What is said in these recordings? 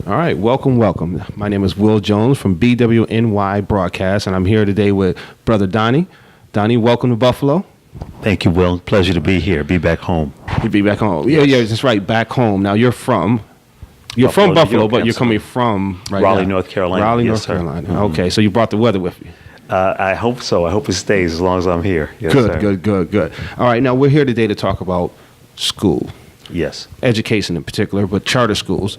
All right, welcome. My name is Will Jones from BWNY Broadcast, and I'm here today with Brother Donnie. Donnie, welcome to Buffalo. Thank you, Will. Pleasure to be here. Be back home. You be back home. Yeah, that's right. Back home. Now you're from Buffalo, but you're coming from Raleigh, North Carolina. Raleigh, Yes, North sir. Carolina. Mm-hmm. Okay, so you brought the weather with you. I hope so. I hope it stays as long as I'm here. Yes, sir. Good. All right, now we're here today to talk about school. Yes. Education in particular, but charter schools.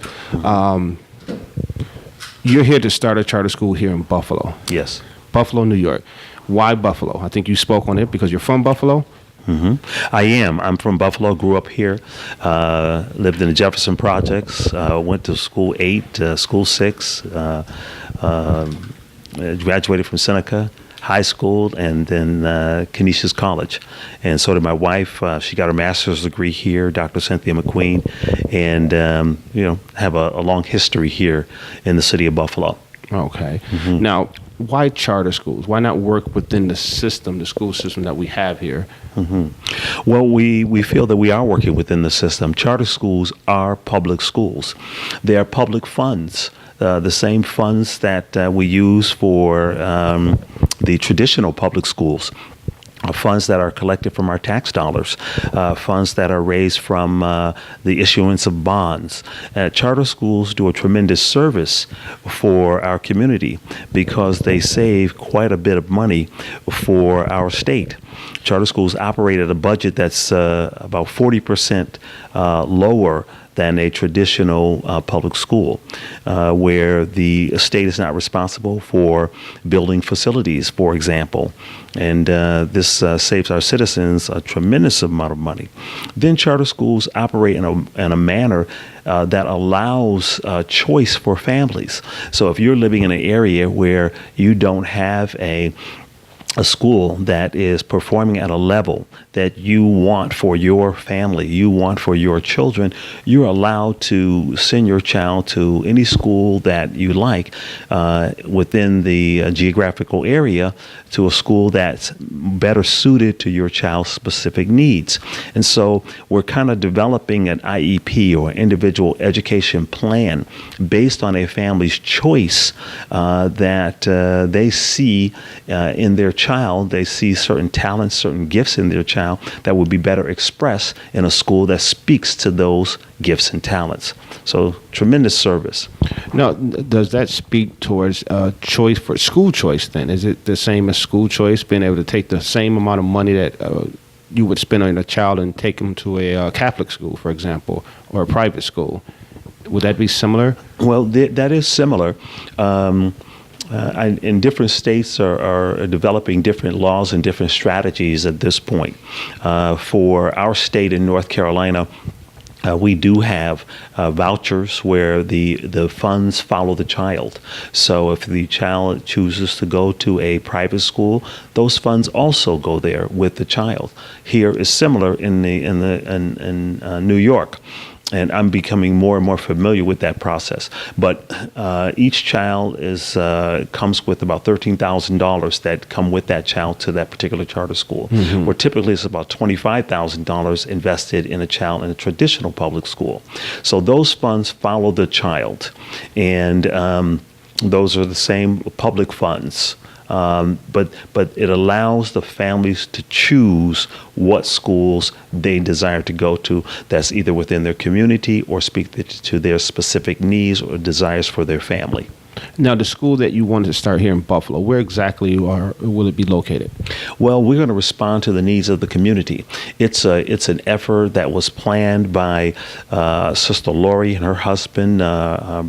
You're here to start a charter school here in Buffalo. Yes. Buffalo, New York. Why Buffalo? I think you spoke on it because you're from Buffalo. Mm-hmm. I am. I'm from Buffalo. Grew up here. Lived in the Jefferson Projects. Went to school 8, school 6. Graduated from Seneca High School and then Canisius College. And so did my wife. She got her master's degree here, Dr. Cynthia McQueen, and have a long history here in the city of Buffalo. Okay. Mm-hmm. Now, why charter schools? Why not work within the system, the school system that we have here? Mm-hmm. Well, we feel that we are working within the system. Charter schools are public schools. They are public funds. The same funds that we use for the traditional public schools. Funds that are collected from our tax dollars, funds that are raised from the issuance of bonds. Charter schools do a tremendous service for our community because they save quite a bit of money for our state. Charter schools operate at a budget that's about 40% lower than a traditional public school, where the state is not responsible for building facilities, for example. And this saves our citizens a tremendous amount of money. Then charter schools operate in a manner that allows choice for families. So if you're living in an area where you don't have a school that is performing at a level that you want for your family, you want for your children, you're allowed to send your child to any school that you like within the geographical area, to a school that's better suited to your child's specific needs. And so we're kind of developing an IEP or individual education plan based on a family's choice that they see in their child. They see certain talents, certain gifts in their child that would be better expressed in a school that speaks to those gifts and talents. So tremendous service. Now, does that speak towards choice for school choice then? Is it the same as school choice, being able to take the same amount of money that you would spend on a child and take them to a Catholic school, for example, or a private school? Would that be similar? Well, that is similar. And different states are developing different laws and different strategies at this point. For our state in North Carolina, we do have vouchers where the funds follow the child. So if the child chooses to go to a private school, those funds also go there with the child. Here is similar in New York. And I'm becoming more and more familiar with that process. But each child comes with about $13,000 that come with that child to that particular charter school. Mm-hmm. Where typically it's about $25,000 invested in a child in a traditional public school. So those funds follow the child, and those are the same public funds. But it allows the families to choose what schools they desire to go to that's either within their community or speak to their specific needs or desires for their family. Now, the school that you wanted to start here in Buffalo, where exactly will it be located? Well, we're going to respond to the needs of the community. It's an effort that was planned by Sister Lori and her husband,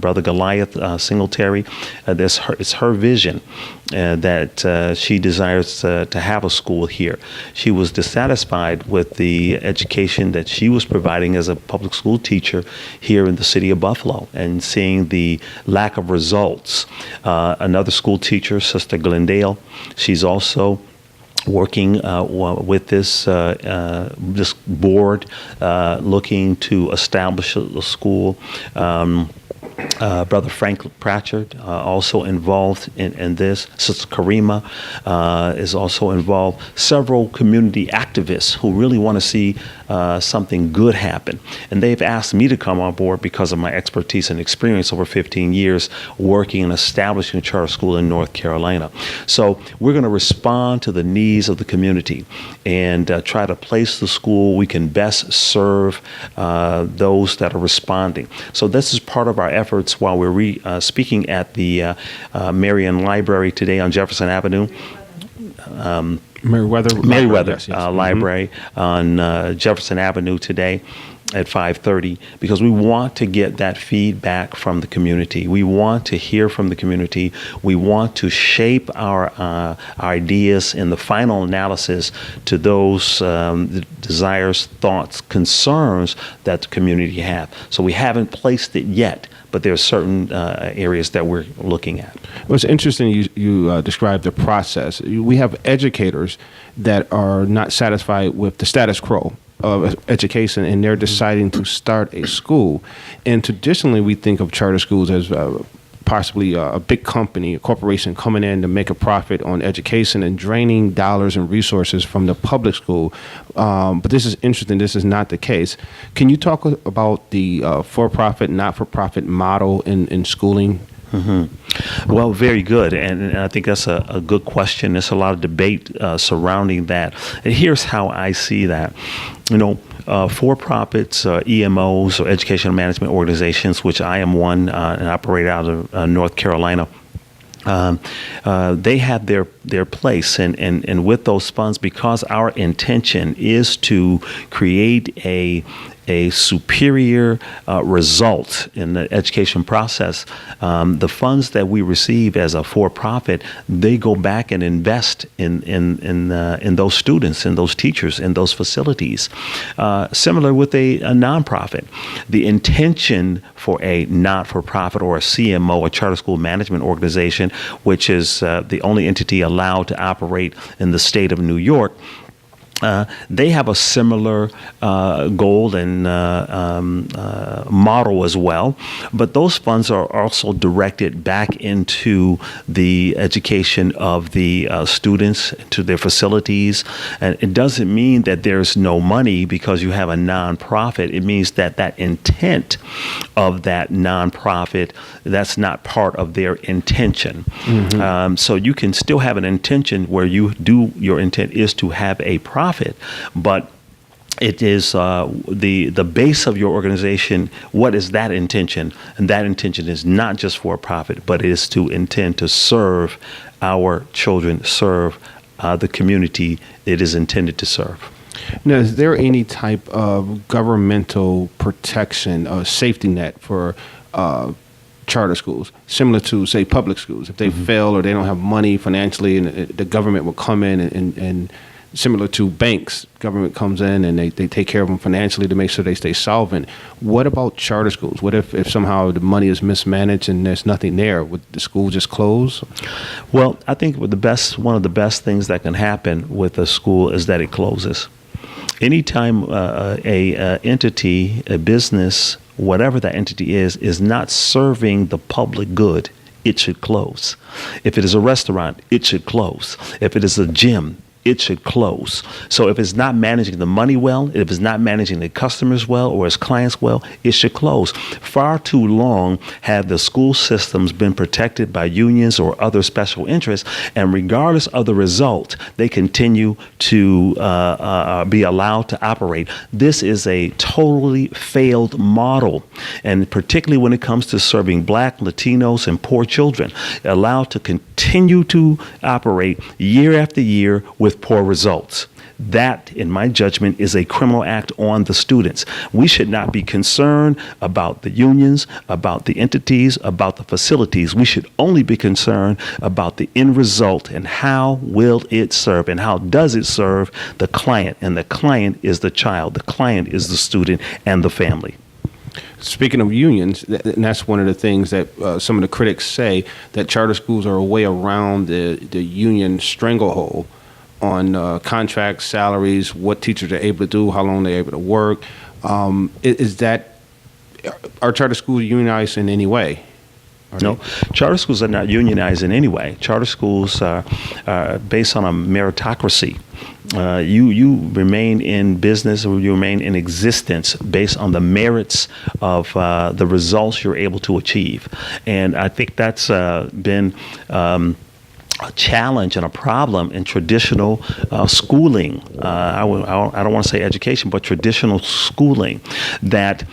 Brother Goliath Singletary. It's her vision that she desires to have a school here. She was dissatisfied with the education that she was providing as a public school teacher here in the city of Buffalo and seeing the lack of results. Another school teacher, Sister Glendale, she's also working with this board, looking to establish a school. Brother Frank Pratchard also involved in this. Sister Karima is also involved. Several community activists who really want to see something good happen. And they've asked me to come on board because of my expertise and experience over 15 years working and establishing a charter school in North Carolina. So we're going to respond to the needs of the community and try to place the school we can best serve those that are responding. So this is part of our efforts while we're speaking at the Marion Library today on Jefferson Avenue. Meriwether yes. Library on Jefferson Avenue today at 5:30, because we want to get that feedback from the community. We want to hear from the community. We want to shape our ideas in the final analysis to those desires, thoughts, concerns that the community have. So we haven't placed it yet, but there are certain areas that we're looking at. Well, it's interesting you described the process. We have educators that are not satisfied with the status quo of education, and they're deciding to start a school. And traditionally, we think of charter schools as possibly a big company, a corporation coming in to make a profit on education and draining dollars and resources from the public school. But this is interesting. This is not the case. Can you talk about the for-profit, not-for-profit model in schooling? Mm-hmm. Well, very good. And I think that's a good question. There's a lot of debate surrounding that. And here's how I see that. For-profits, EMOs, or educational management organizations, which I am one and operate out of North Carolina, they have their place, and with those funds, because our intention is to create a superior result in the education process, the funds that we receive as a for-profit, they go back and invest in those students, in those teachers, in those facilities. Similar with a nonprofit, the intention for a not-for-profit or a CMO, a charter school management organization, which is the only entity allowed to operate in the state of New York, they have a similar goal and model as well, but those funds are also directed back into the education of the students, to their facilities. And it doesn't mean that there's no money because you have a nonprofit. It means that intent of that nonprofit, that's not part of their intention. Mm-hmm. So you can still have an intention where your intent is to have a profit, but it is the base of your organization. What is that intention? And that intention is not just for a profit, but it is to intend to serve our children, serve the community it is intended to serve. Now, is there any type of governmental protection or safety net for charter schools, similar to, say, public schools? If they mm-hmm. fail or they don't have money financially, and the government will come in and similar to banks, government comes in and they take care of them financially to make sure they stay solvent. What about charter schools? What if somehow the money is mismanaged and there's nothing there? Would the school just close? Well, I think one of the best things that can happen with a school is that it closes. Anytime a entity, a business, whatever that entity is not serving the public good, it should close. If it is a restaurant, it should close. If it is a gym, it should close. So if it's not managing the money well, if it's not managing the customers well or its clients well, it should close. Far too long have the school systems been protected by unions or other special interests, and regardless of the result, they continue to be allowed to operate. This is a totally failed model, and particularly when it comes to serving Black, Latinos, and poor children, allowed to continue to operate year after year with poor results. That, in my judgment, is a criminal act on the students. We should not be concerned about the unions, about the entities, about the facilities. We should only be concerned about the end result and how will it serve and how does it serve the client. And the client is the child. The client is the student and the family. Speaking of unions, and that's one of the things that some of the critics say, that charter schools are a way around the union stranglehold. on contracts, salaries, what teachers are able to do, how long they're able to work. Is that, are charter schools unionized in any way? No, charter schools are not unionized in any way. Charter schools are based on a meritocracy. You remain in business, or you remain in existence based on the merits of the results you're able to achieve. And I think that's been a challenge and a problem in traditional schooling. I don't want to say education, but traditional schooling, that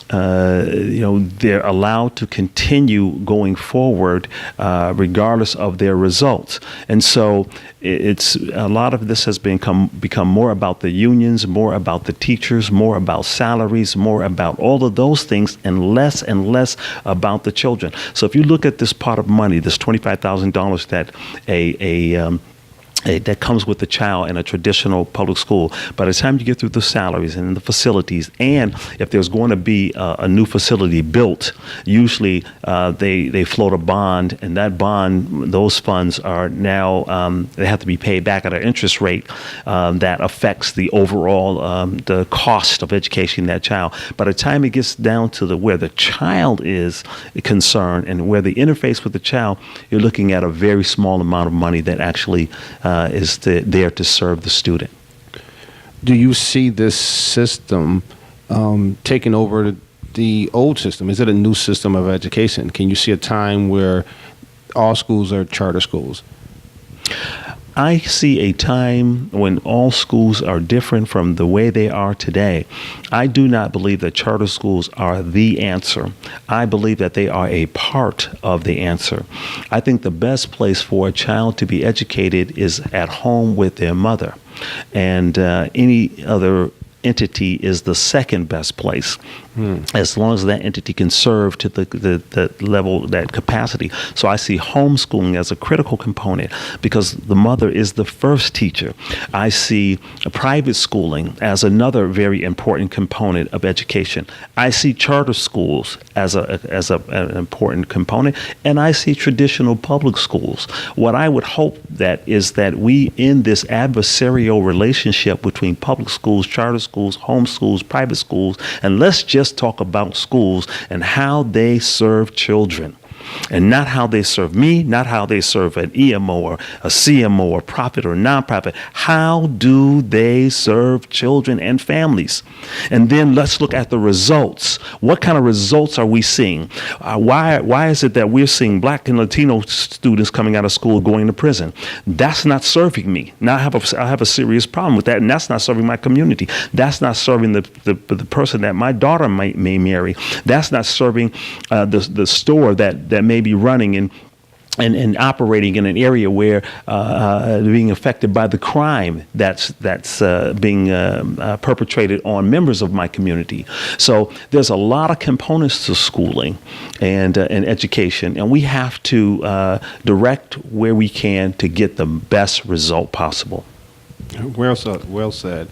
they're allowed to continue going forward regardless of their results. And so it's a lot of this has become more about the unions, more about the teachers, more about salaries, more about all of those things, and less about the children. So if you look at this pot of money, this $25,000 that that comes with the child in a traditional public school, by the time you get through the salaries and the facilities, and if there's going to be a new facility built, usually they float a bond, and that bond, those funds are now, they have to be paid back at an interest rate that affects the overall the cost of educating that child. By the time it gets down to where the child is concerned and where the interface with the child, you're looking at a very small amount of money that actually is there to serve the student. Do you see this system taking over the old system? Is it a new system of education? Can you see a time where all schools are charter schools? I see a time when all schools are different from the way they are today. I do not believe that charter schools are the answer. I believe that they are a part of the answer. I think the best place for a child to be educated is at home with their mother, and any other entity is the second best place, as long as that entity can serve to the level, that capacity. So I see homeschooling as a critical component because the mother is the first teacher. I see private schooling as another very important component of education. I see charter schools as an important component, and I see traditional public schools. What I would hope that is that we, in this adversarial relationship between public schools, charter schools, home schools, private schools, and let's just talk about schools and how they serve children, and not how they serve me, not how they serve an EMO or a CMO or profit or nonprofit. How do they serve children and families? And then let's look at the results. What kind of results are we seeing? Why is it that we're seeing Black and Latino students coming out of school going to prison? That's not serving me. Now I have a serious problem with that, and that's not serving my community. That's not serving the person that my daughter may marry. That's not serving the store that may be running and operating in an area where being affected by the crime that's being perpetrated on members of my community. So there's a lot of components to schooling and education, and we have to direct where we can to get the best result possible. Well said. Well said.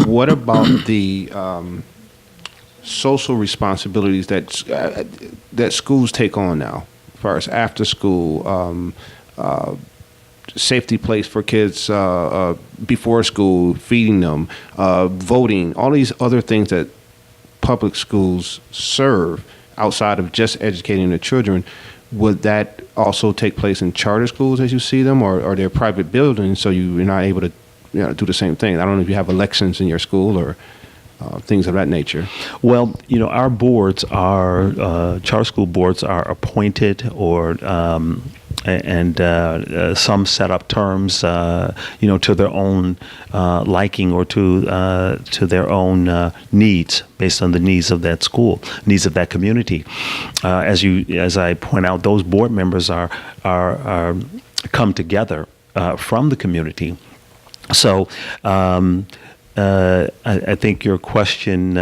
What about the social responsibilities that schools take on now, as far as after school, safety place for kids before school, feeding them, voting, all these other things that public schools serve outside of just educating the children? Would that also take place in charter schools as you see them, or are there private buildings so you're not able to do the same thing? I don't know if you have elections in your school or things of that nature. Well, our boards are charter school boards are appointed, or and some set up terms, to their own liking, or to their own needs, based on the needs of that school, needs of that community. As I point out, those board members are come together from the community. So. I think your question,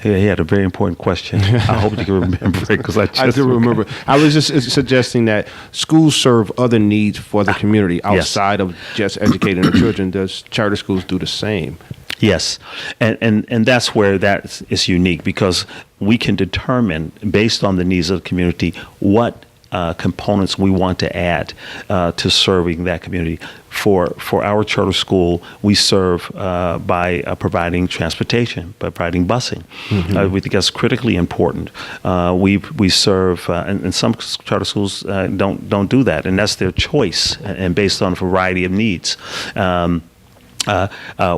he had a very important question. I hope you can remember it, because I do remember. I was just suggesting that schools serve other needs for the community outside of just educating the children. Does charter schools do the same? Yes, and that's where that is unique, because we can determine, based on the needs of the community, what components we want to add to serving that community. For our charter school, we serve by providing transportation, by providing busing. We think that's critically important. We serve, and some charter schools don't do that, and that's their choice, and based on a variety of needs.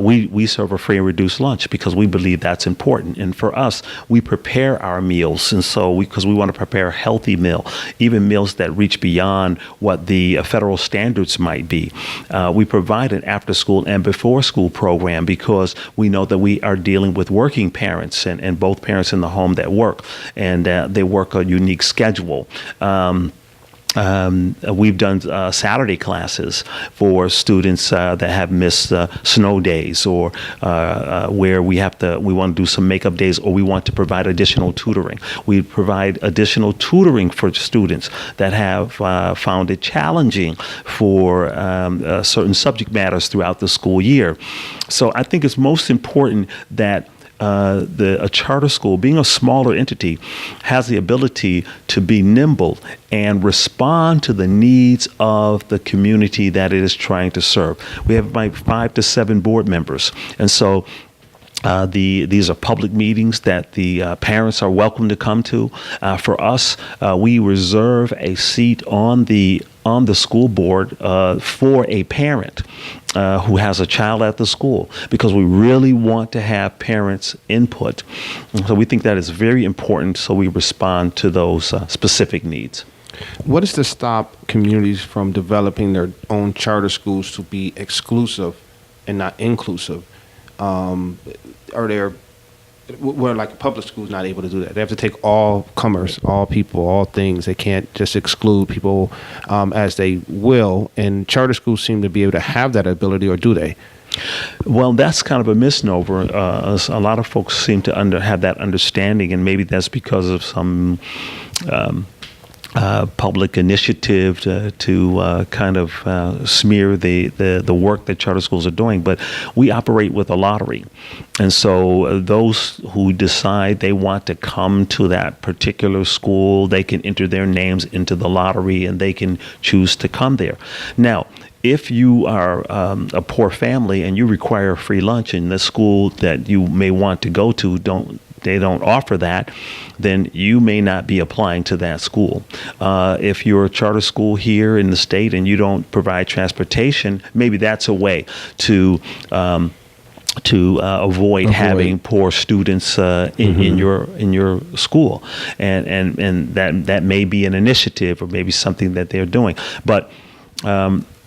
We serve a free and reduced lunch because we believe that's important. And for us, we prepare our meals. And so because we want to prepare a healthy meal, even meals that reach beyond what the federal standards might be. We provide an after school and before school program because we know that we are dealing with working parents and both parents in the home that work, and they work a unique schedule. We've done Saturday classes for students that have missed snow days, or where we want to do some makeup days, or we want to provide additional tutoring. We provide additional tutoring for students that have found it challenging for certain subject matters throughout the school year. So I think it's most important that a charter school, being a smaller entity, has the ability to be nimble and respond to the needs of the community that it is trying to serve. We have about 5 to 7 board members, and so these are public meetings that the parents are welcome to come to. For us, we reserve a seat on the school board for a parent who has a child at the school, because we really want to have parents' input. So we think that is very important, so we respond to those specific needs. What is to stop communities from developing their own charter schools to be exclusive and not inclusive? Are there where like a public school is not able to do that? They have to take all comers, all people, all things. They can't just exclude people as they will. And charter schools seem to be able to have that ability, or do they? Well, that's kind of a misnomer. A lot of folks seem to have that understanding, and maybe that's because of some public initiative to kind of smear the work that charter schools are doing. But we operate with a lottery. And so those who decide they want to come to that particular school, they can enter their names into the lottery and they can choose to come there. Now, if you are a poor family and you require a free lunch, and the school that you may want to go to they don't offer that, then you may not be applying to that school. If you're a charter school here in the state and you don't provide transportation, maybe that's a way to avoid having poor students in your school, and that may be an initiative or maybe something that they're doing, but.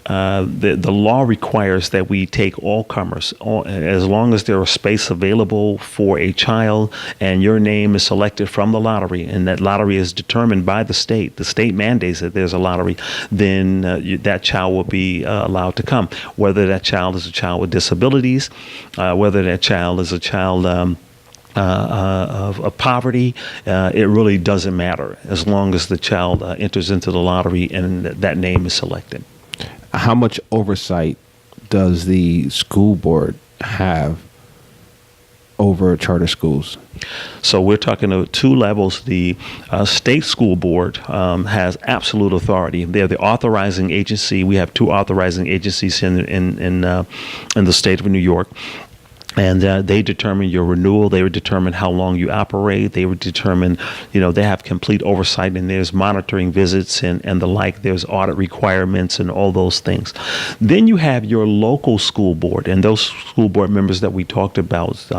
The law requires that we take all comers, as long as there is space available for a child and your name is selected from the lottery, and that lottery is determined by the state. The state mandates that there's a lottery, then that child will be allowed to come. Whether that child is a child with disabilities, whether that child is a child of poverty, it really doesn't matter, as long as the child enters into the lottery and that name is selected. How much oversight does the school board have over charter schools? So we're talking about 2 levels. The state school board has absolute authority. They're the authorizing agency. We have 2 authorizing agencies in the state of New York. And they determine your renewal. They would determine how long you operate. They would determine, they have complete oversight, and there's monitoring visits and the like. There's audit requirements and all those things. Then you have your local school board, and those school board members that we talked about,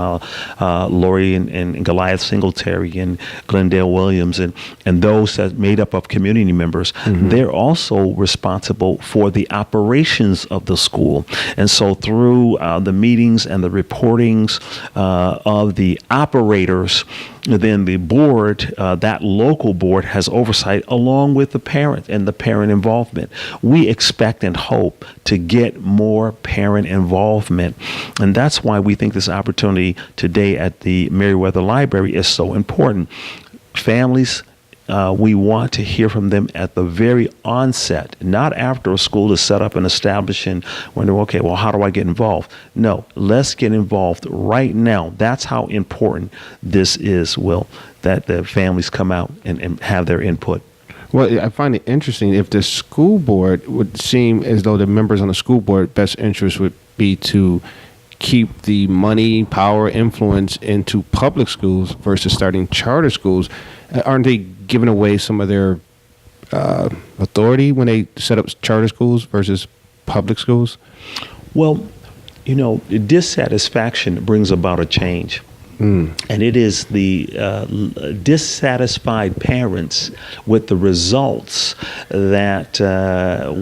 Lori and Goliath Singletary and Glendale Williams, and those that made up of community members, they're also responsible for the operations of the school. And so through the meetings and the reportings of the operators, then the board, that local board, has oversight along with the parent and the parent involvement. We expect and hope to get more parent involvement, and that's why we think this opportunity today at the Meriwether Library is so important. Families, we want to hear from them at the very onset, not after a school is set up and established and wonder, okay, well, how do I get involved? No, let's get involved right now. That's how important this is, Will, that the families come out and have their input. Well, I find it interesting if the school board would seem as though the members on the school board best interest would be to keep the money, power, influence into public schools versus starting charter schools. Aren't they giving away some of their authority when they set up charter schools versus public schools? Well, dissatisfaction brings about a change. And it is the dissatisfied parents with the results that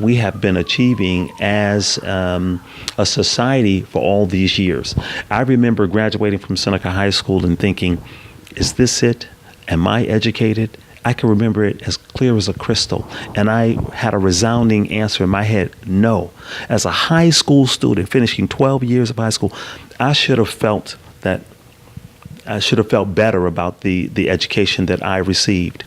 we have been achieving as a society for all these years. I remember graduating from Seneca High School and thinking, is this it? Am I educated? I can remember it as clear as a crystal. And I had a resounding answer in my head, no. As a high school student finishing 12 years of high school, I should have felt better about the education that I received.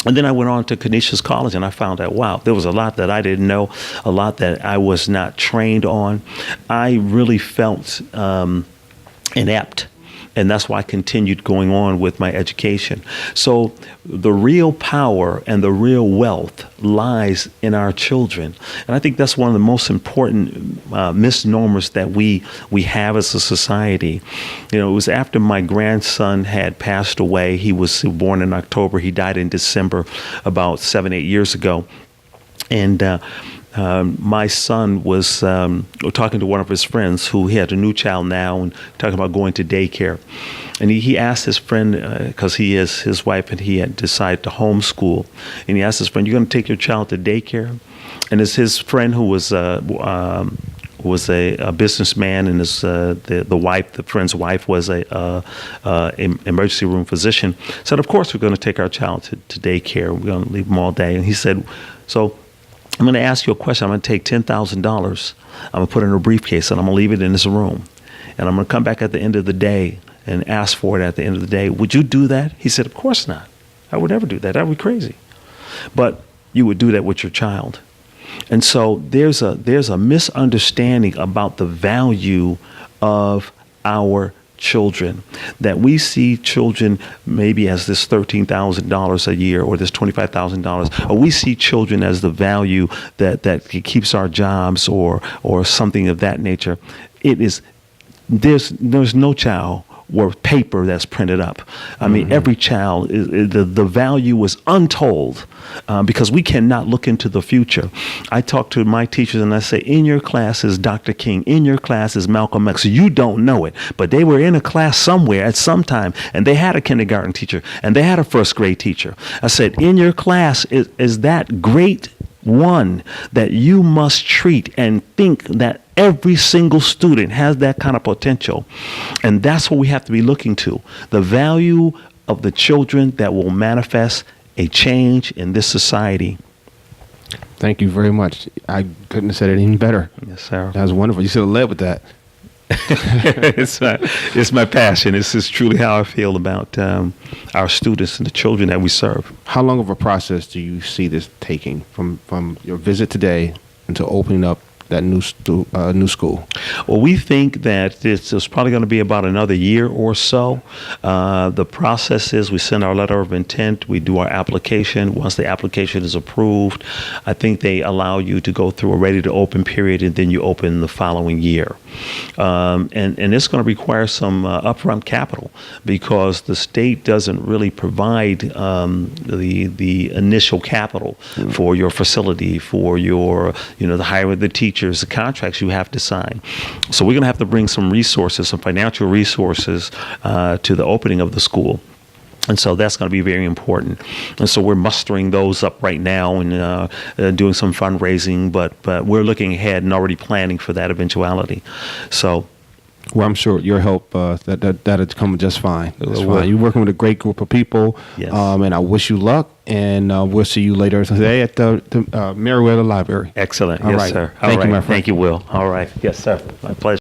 And then I went on to Canisius College and I found out, wow, there was a lot that I didn't know, a lot that I was not trained on. I really felt inept. And that's why I continued going on with my education. So the real power and the real wealth lies in our children. And I think that's one of the most important misnomers that we have as a society. It was after my grandson had passed away. He was born in October. He died in December about 7-8 years ago. And my son was talking to one of his friends who he had a new child now and talking about going to daycare. And he asked his friend, because he is his wife and he had decided to homeschool. And he asked his friend, "You're going to take your child to daycare?" And it's his friend who was a businessman, and the friend's wife was a emergency room physician, said, "Of course we're going to take our child to daycare. We're going to leave them all day." And he said, "So I'm going to ask you a question. I'm going to take $10,000. I'm going to put it in a briefcase and I'm going to leave it in this room. And I'm going to come back at the end of the day and ask for it at the end of the day. Would you do that?" He said, "Of course not. I would never do that. That would be crazy." But you would do that with your child. And so there's a misunderstanding about the value of our children, that we see children maybe as this $13,000 a year or this $25,000, or we see children as the value that keeps our jobs or something of that nature. There's no child worth paper that's printed up. I mean, every child, the value is untold because we cannot look into the future. I talk to my teachers and I say, in your class is Dr. King, in your class is Malcolm X. You don't know it, but they were in a class somewhere at some time and they had a kindergarten teacher and they had a first grade teacher. I said, in your class is that great one that you must treat and think that every single student has that kind of potential. And that's what we have to be looking to. The value of the children that will manifest a change in this society. Thank you very much. I couldn't have said it any better. Yes, sir. That was wonderful. You should have led with that. It's my passion. This is truly how I feel about our students and the children that we serve. How long of a process do you see this taking from your visit today until opening up that new school? Well, we think that it's probably going to be about another year or so. The process is we send our letter of intent, we do our application. Once the application is approved, I think they allow you to go through a ready to open period, and then you open the following year. And it's going to require some upfront capital because the state doesn't really provide the initial capital for your facility, for your, the hiring of the teachers, the contracts you have to sign. So we're going to have to bring some resources, some financial resources to the opening of the school. And so that's going to be very important. And so we're mustering those up right now and doing some fundraising, but we're looking ahead and already planning for that eventuality. So, well, I'm sure your help that'll come just fine. That's fine. You're working with a great group of people, yes. And I wish you luck. And we'll see you later today at the Meriwether Library. Excellent. All yes, right. sir. Thank you, my friend. Thank you, Will. All right. Yes, sir. My pleasure.